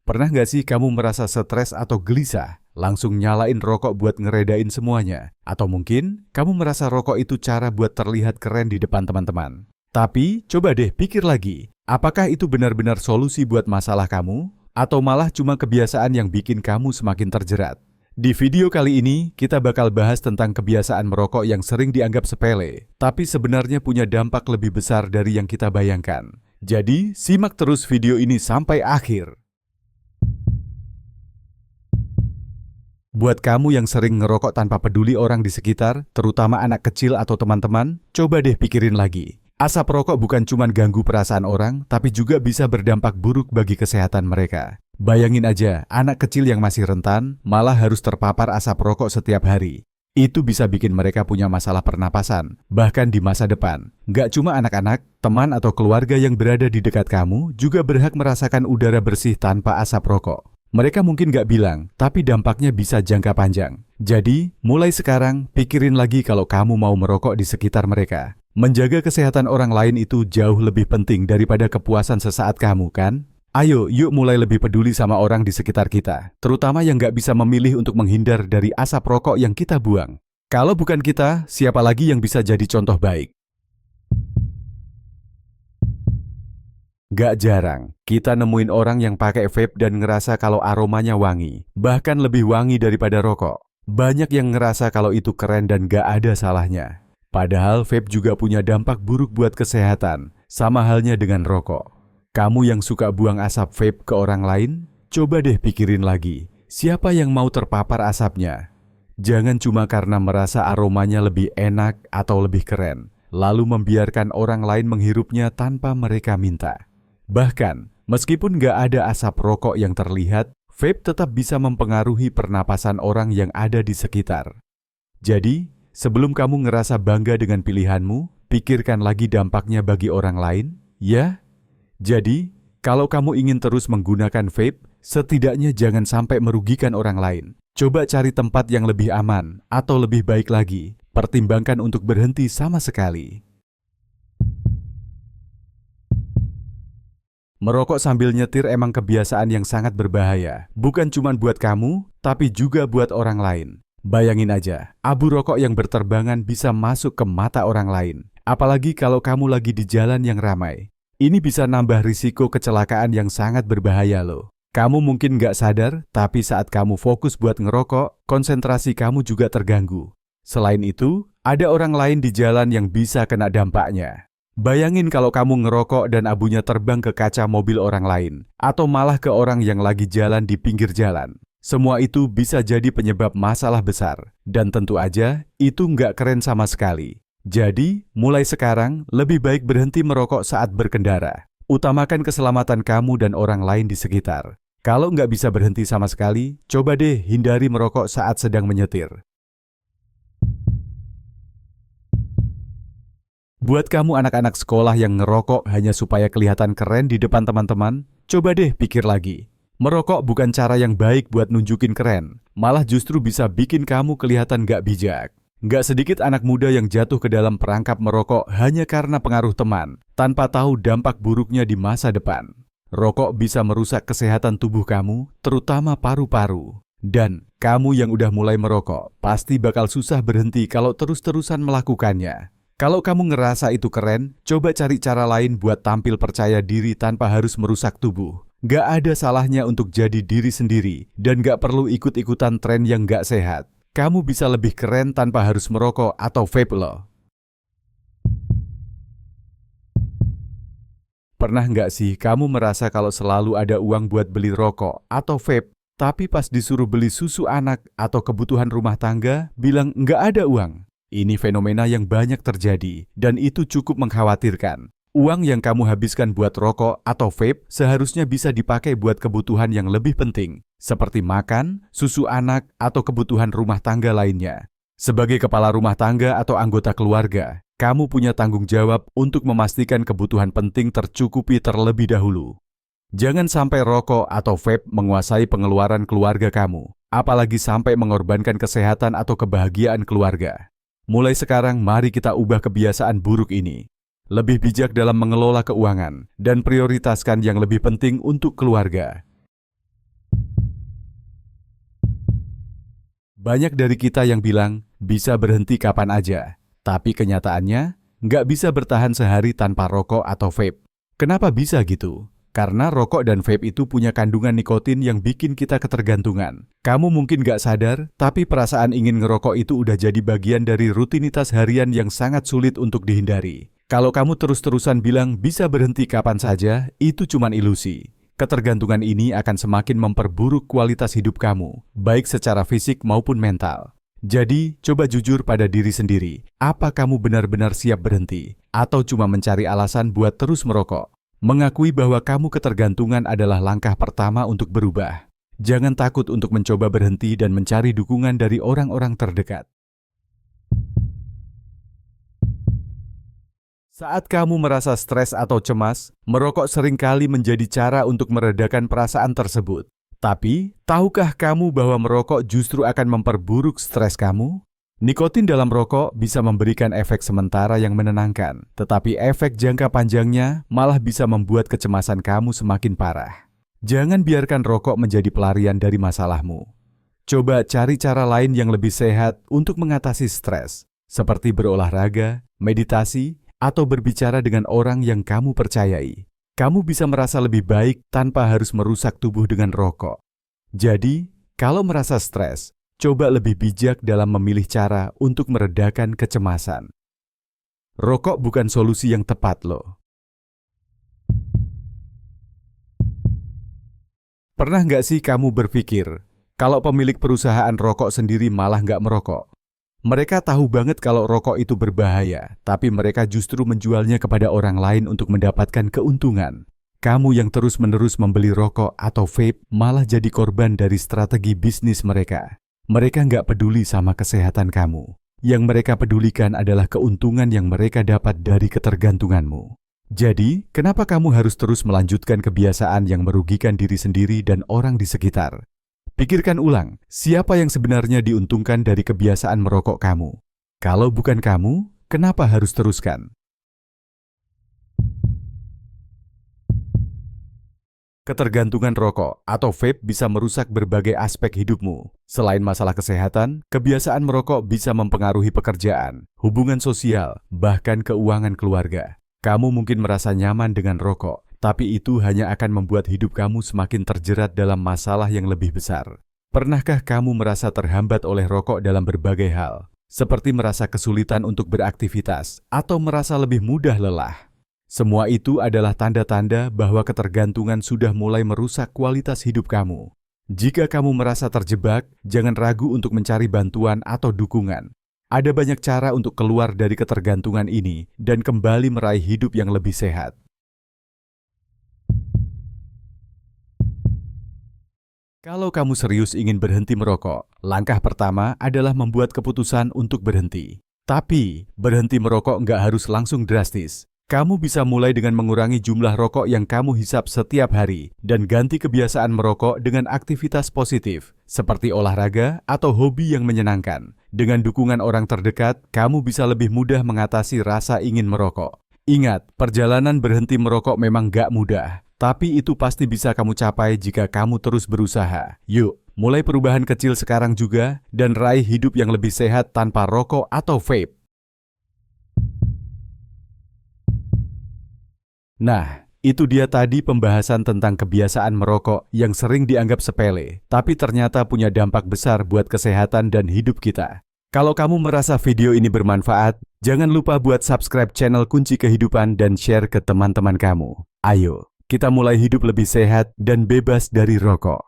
Pernah nggak sih kamu merasa stres atau gelisah, langsung nyalain rokok buat ngeredain semuanya? Atau mungkin kamu merasa rokok itu cara buat terlihat keren di depan teman-teman? Tapi coba deh pikir lagi, apakah itu benar-benar solusi buat masalah kamu? Atau malah cuma kebiasaan yang bikin kamu semakin terjerat? Di video kali ini, kita bakal bahas tentang kebiasaan merokok yang sering dianggap sepele, tapi sebenarnya punya dampak lebih besar dari yang kita bayangkan. Jadi, simak terus video ini sampai akhir. Buat kamu yang sering ngerokok tanpa peduli orang di sekitar, terutama anak kecil atau teman-teman, coba deh pikirin lagi. Asap rokok bukan cuma ganggu perasaan orang, tapi juga bisa berdampak buruk bagi kesehatan mereka. Bayangin aja, anak kecil yang masih rentan malah harus terpapar asap rokok setiap hari. Itu bisa bikin mereka punya masalah pernapasan, bahkan di masa depan. Nggak cuma anak-anak, teman atau keluarga yang berada di dekat kamu juga berhak merasakan udara bersih tanpa asap rokok. Mereka mungkin nggak bilang, tapi dampaknya bisa jangka panjang. Jadi, mulai sekarang, pikirin lagi kalau kamu mau merokok di sekitar mereka. Menjaga kesehatan orang lain itu jauh lebih penting daripada kepuasan sesaat kamu, kan? Ayo, yuk mulai lebih peduli sama orang di sekitar kita, terutama yang nggak bisa memilih untuk menghindar dari asap rokok yang kita buang. Kalau bukan kita, siapa lagi yang bisa jadi contoh baik? Gak jarang, kita nemuin orang yang pakai vape dan ngerasa kalau aromanya wangi, bahkan lebih wangi daripada rokok. Banyak yang ngerasa kalau itu keren dan gak ada salahnya. Padahal vape juga punya dampak buruk buat kesehatan, sama halnya dengan rokok. Kamu yang suka buang asap vape ke orang lain, coba deh pikirin lagi, siapa yang mau terpapar asapnya? Jangan cuma karena merasa aromanya lebih enak atau lebih keren, lalu membiarkan orang lain menghirupnya tanpa mereka minta. Bahkan, meskipun nggak ada asap rokok yang terlihat, vape tetap bisa mempengaruhi pernapasan orang yang ada di sekitar. Jadi, sebelum kamu ngerasa bangga dengan pilihanmu, pikirkan lagi dampaknya bagi orang lain, ya? Jadi, kalau kamu ingin terus menggunakan vape, setidaknya jangan sampai merugikan orang lain. Coba cari tempat yang lebih aman, atau lebih baik lagi, pertimbangkan untuk berhenti sama sekali. Merokok sambil nyetir emang kebiasaan yang sangat berbahaya. Bukan cuma buat kamu, tapi juga buat orang lain. Bayangin aja, abu rokok yang berterbangan bisa masuk ke mata orang lain. Apalagi kalau kamu lagi di jalan yang ramai. Ini bisa nambah risiko kecelakaan yang sangat berbahaya loh. Kamu mungkin nggak sadar, tapi saat kamu fokus buat ngerokok, konsentrasi kamu juga terganggu. Selain itu, ada orang lain di jalan yang bisa kena dampaknya. Bayangin kalau kamu ngerokok dan abunya terbang ke kaca mobil orang lain, atau malah ke orang yang lagi jalan di pinggir jalan. Semua itu bisa jadi penyebab masalah besar, dan tentu aja itu nggak keren sama sekali. Jadi, mulai sekarang lebih baik berhenti merokok saat berkendara. Utamakan keselamatan kamu dan orang lain di sekitar. Kalau nggak bisa berhenti sama sekali, coba deh hindari merokok saat sedang menyetir. Buat kamu anak-anak sekolah yang ngerokok hanya supaya kelihatan keren di depan teman-teman, coba deh pikir lagi. Merokok bukan cara yang baik buat nunjukin keren, malah justru bisa bikin kamu kelihatan gak bijak. Gak sedikit anak muda yang jatuh ke dalam perangkap merokok hanya karena pengaruh teman, tanpa tahu dampak buruknya di masa depan. Rokok bisa merusak kesehatan tubuh kamu, terutama paru-paru. Dan kamu yang udah mulai merokok, pasti bakal susah berhenti kalau terus-terusan melakukannya. Kalau kamu ngerasa itu keren, coba cari cara lain buat tampil percaya diri tanpa harus merusak tubuh. Gak ada salahnya untuk jadi diri sendiri dan gak perlu ikut-ikutan tren yang gak sehat. Kamu bisa lebih keren tanpa harus merokok atau vape loh. Pernah nggak sih kamu merasa kalau selalu ada uang buat beli rokok atau vape, tapi pas disuruh beli susu anak atau kebutuhan rumah tangga, bilang nggak ada uang? Ini fenomena yang banyak terjadi, dan itu cukup mengkhawatirkan. Uang yang kamu habiskan buat rokok atau vape seharusnya bisa dipakai buat kebutuhan yang lebih penting, seperti makan, susu anak, atau kebutuhan rumah tangga lainnya. Sebagai kepala rumah tangga atau anggota keluarga, kamu punya tanggung jawab untuk memastikan kebutuhan penting tercukupi terlebih dahulu. Jangan sampai rokok atau vape menguasai pengeluaran keluarga kamu, apalagi sampai mengorbankan kesehatan atau kebahagiaan keluarga. Mulai sekarang, mari kita ubah kebiasaan buruk ini. Lebih bijak dalam mengelola keuangan dan prioritaskan yang lebih penting untuk keluarga. Banyak dari kita yang bilang bisa berhenti kapan aja, tapi kenyataannya nggak bisa bertahan sehari tanpa rokok atau vape. Kenapa bisa gitu? Karena rokok dan vape itu punya kandungan nikotin yang bikin kita ketergantungan. Kamu mungkin nggak sadar, tapi perasaan ingin ngerokok itu udah jadi bagian dari rutinitas harian yang sangat sulit untuk dihindari. Kalau kamu terus-terusan bilang bisa berhenti kapan saja, itu cuman ilusi. Ketergantungan ini akan semakin memperburuk kualitas hidup kamu, baik secara fisik maupun mental. Jadi, coba jujur pada diri sendiri, apa kamu benar-benar siap berhenti? Atau cuma mencari alasan buat terus merokok? Mengakui bahwa kamu ketergantungan adalah langkah pertama untuk berubah. Jangan takut untuk mencoba berhenti dan mencari dukungan dari orang-orang terdekat. Saat kamu merasa stres atau cemas, merokok seringkali menjadi cara untuk meredakan perasaan tersebut. Tapi, tahukah kamu bahwa merokok justru akan memperburuk stres kamu? Nikotin dalam rokok bisa memberikan efek sementara yang menenangkan, tetapi efek jangka panjangnya malah bisa membuat kecemasan kamu semakin parah. Jangan biarkan rokok menjadi pelarian dari masalahmu. Coba cari cara lain yang lebih sehat untuk mengatasi stres, seperti berolahraga, meditasi, atau berbicara dengan orang yang kamu percayai. Kamu bisa merasa lebih baik tanpa harus merusak tubuh dengan rokok. Jadi, kalau merasa stres, coba lebih bijak dalam memilih cara untuk meredakan kecemasan. Rokok bukan solusi yang tepat loh. Pernah nggak sih kamu berpikir, kalau pemilik perusahaan rokok sendiri malah nggak merokok? Mereka tahu banget kalau rokok itu berbahaya, tapi mereka justru menjualnya kepada orang lain untuk mendapatkan keuntungan. Kamu yang terus-menerus membeli rokok atau vape malah jadi korban dari strategi bisnis mereka. Mereka nggak peduli sama kesehatan kamu. Yang mereka pedulikan adalah keuntungan yang mereka dapat dari ketergantunganmu. Jadi, kenapa kamu harus terus melanjutkan kebiasaan yang merugikan diri sendiri dan orang di sekitar? Pikirkan ulang, siapa yang sebenarnya diuntungkan dari kebiasaan merokok kamu? Kalau bukan kamu, kenapa harus teruskan? Ketergantungan rokok atau vape bisa merusak berbagai aspek hidupmu. Selain masalah kesehatan, kebiasaan merokok bisa mempengaruhi pekerjaan, hubungan sosial, bahkan keuangan keluarga. Kamu mungkin merasa nyaman dengan rokok, tapi itu hanya akan membuat hidup kamu semakin terjerat dalam masalah yang lebih besar. Pernahkah kamu merasa terhambat oleh rokok dalam berbagai hal, seperti merasa kesulitan untuk beraktivitas atau merasa lebih mudah lelah? Semua itu adalah tanda-tanda bahwa ketergantungan sudah mulai merusak kualitas hidup kamu. Jika kamu merasa terjebak, jangan ragu untuk mencari bantuan atau dukungan. Ada banyak cara untuk keluar dari ketergantungan ini dan kembali meraih hidup yang lebih sehat. Kalau kamu serius ingin berhenti merokok, langkah pertama adalah membuat keputusan untuk berhenti. Tapi, berhenti merokok nggak harus langsung drastis. Kamu bisa mulai dengan mengurangi jumlah rokok yang kamu hisap setiap hari dan ganti kebiasaan merokok dengan aktivitas positif, seperti olahraga atau hobi yang menyenangkan. Dengan dukungan orang terdekat, kamu bisa lebih mudah mengatasi rasa ingin merokok. Ingat, perjalanan berhenti merokok memang gak mudah, tapi itu pasti bisa kamu capai jika kamu terus berusaha. Yuk, mulai perubahan kecil sekarang juga dan raih hidup yang lebih sehat tanpa rokok atau vape. Nah, itu dia tadi pembahasan tentang kebiasaan merokok yang sering dianggap sepele, tapi ternyata punya dampak besar buat kesehatan dan hidup kita. Kalau kamu merasa video ini bermanfaat, jangan lupa buat subscribe channel Kunci Kehidupan dan share ke teman-teman kamu. Ayo, kita mulai hidup lebih sehat dan bebas dari rokok.